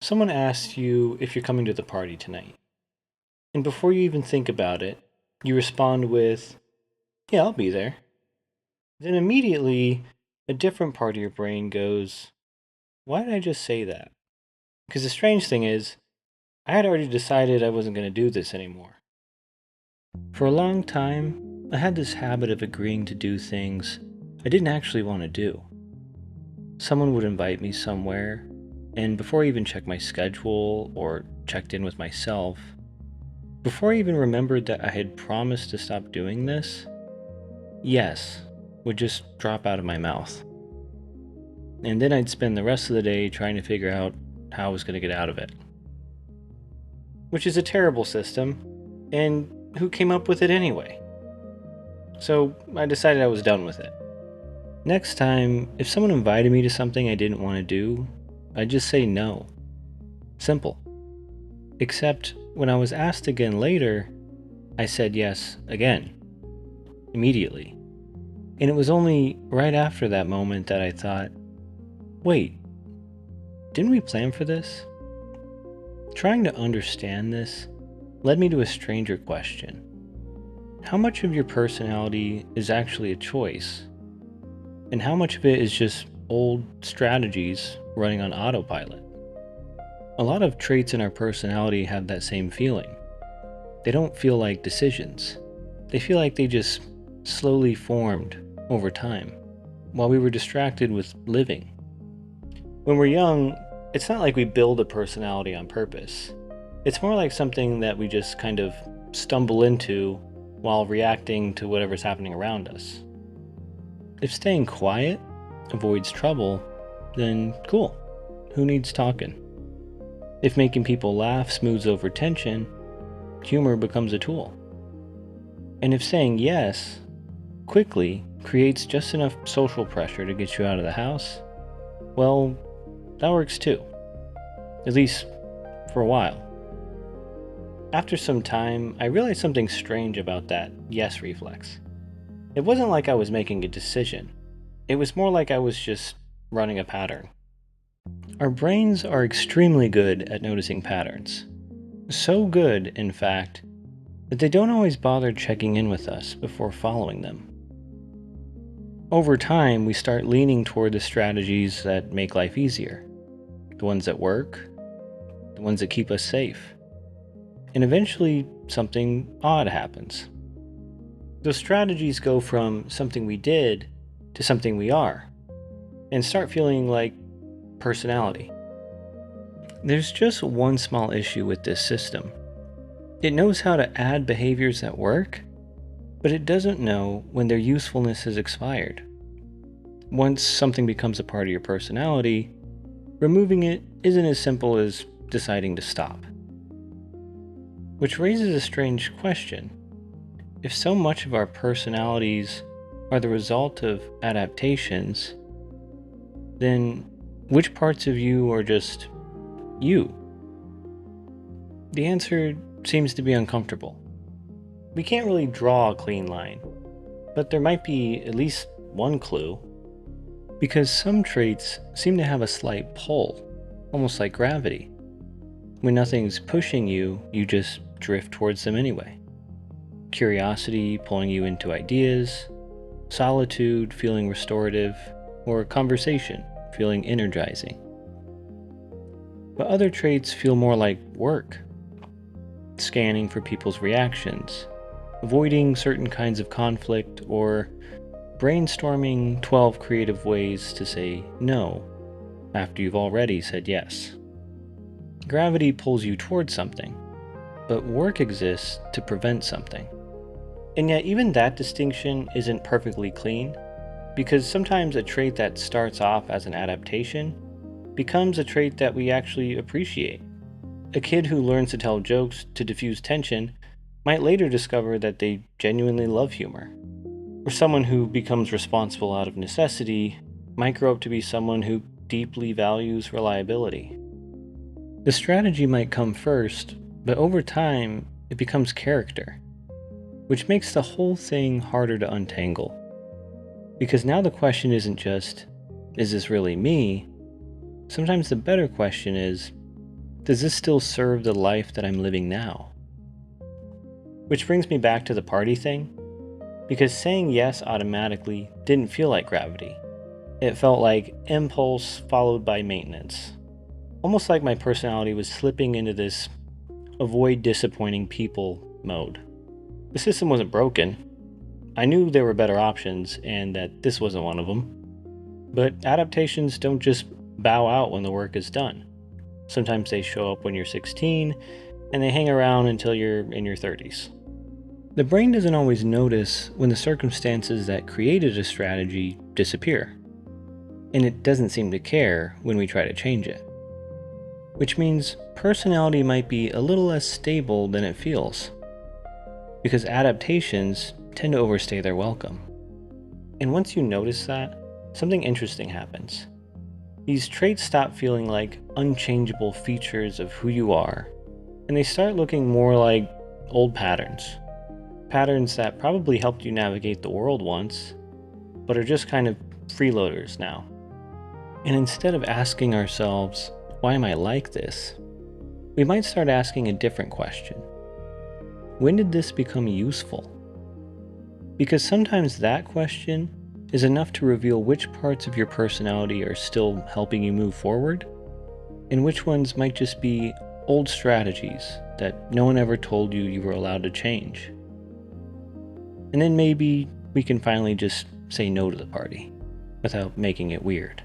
Someone asks you if you're coming to the party tonight, and before you even think about it, you respond with, "Yeah, I'll be there." Then immediately, a different part of your brain goes, "Why did I just say that?" Because the strange thing is, I had already decided I wasn't going to do this anymore. For a long time, I had this habit of agreeing to do things I didn't actually want to do. Someone would invite me somewhere, and before I even checked my schedule or checked in with myself, before I even remembered that I had promised to stop doing this, yes would just drop out of my mouth. And then I'd spend the rest of the day trying to figure out how I was going to get out of it. Which is a terrible system, and who came up with it anyway? So I decided I was done with it. Next time, if someone invited me to something I didn't want to do, I'd just say no. Simple. Except when I was asked again later, I said yes again. Immediately. And it was only right after that moment that I thought, wait, didn't we plan for this? Trying to understand this led me to a stranger question. How much of your personality is actually a choice? And how much of it is just old strategies running on autopilot? A lot of traits in our personality have that same feeling. They don't feel like decisions. They feel like they just slowly formed over time, while we were distracted with living. When we're young, it's not like we build a personality on purpose. It's more like something that we just kind of stumble into while reacting to whatever's happening around us. If staying quiet avoids trouble, then cool. Who needs talking? If making people laugh smooths over tension, humor becomes a tool. And if saying yes quickly creates just enough social pressure to get you out of the house, well, that works too. At least for a while. After some time, I realized something strange about that yes reflex. It wasn't like I was making a decision. It was more like I was just running a pattern. Our brains are extremely good at noticing patterns. So good, in fact, that they don't always bother checking in with us before following them. Over time, we start leaning toward the strategies that make life easier, the ones that work, the ones that keep us safe. And eventually, something odd happens. Those strategies go from something we did to something we are, and start feeling like personality. There's just one small issue with this system. It knows how to add behaviors that work, but it doesn't know when their usefulness has expired. Once something becomes a part of your personality, removing it isn't as simple as deciding to stop. Which raises a strange question. If so much of our personalities are the result of adaptations, then which parts of you are just you? The answer seems to be uncomfortable. We can't really draw a clean line, but there might be at least one clue. Because some traits seem to have a slight pull, almost like gravity. When nothing's pushing you, you just drift towards them anyway. Curiosity pulling you into ideas, solitude feeling restorative, or conversation feeling energizing. But other traits feel more like work. Scanning for people's reactions, avoiding certain kinds of conflict, or brainstorming 12 creative ways to say no after you've already said yes. Gravity pulls you towards something, but work exists to prevent something. And yet even that distinction isn't perfectly clean, because sometimes a trait that starts off as an adaptation becomes a trait that we actually appreciate. A kid who learns to tell jokes to diffuse tension might later discover that they genuinely love humor. Or someone who becomes responsible out of necessity might grow up to be someone who deeply values reliability. The strategy might come first, but over time, it becomes character, which makes the whole thing harder to untangle. Because now the question isn't just, is this really me? Sometimes the better question is, Does this still serve the life that I'm living now? Which brings me back to the party thing, because saying yes automatically didn't feel like gravity. It felt like impulse followed by maintenance. Almost like my personality was slipping into this avoid disappointing people mode. The system wasn't broken. I knew there were better options and that this wasn't one of them. But adaptations don't just bow out when the work is done. Sometimes they show up when you're 16 and they hang around until you're in your 30s. The brain doesn't always notice when the circumstances that created a strategy disappear. And it doesn't seem to care when we try to change it. Which means personality might be a little less stable than it feels. Because adaptations tend to overstay their welcome. And once you notice that, something interesting happens. These traits stop feeling like unchangeable features of who you are, and they start looking more like old patterns. Patterns that probably helped you navigate the world once, but are just kind of freeloaders now. And instead of asking ourselves, why am I like this? We might start asking a different question. When did this become useful? Because sometimes that question is enough to reveal which parts of your personality are still helping you move forward, and which ones might just be old strategies that no one ever told you you were allowed to change. And then maybe we can finally just say no to the party without making it weird.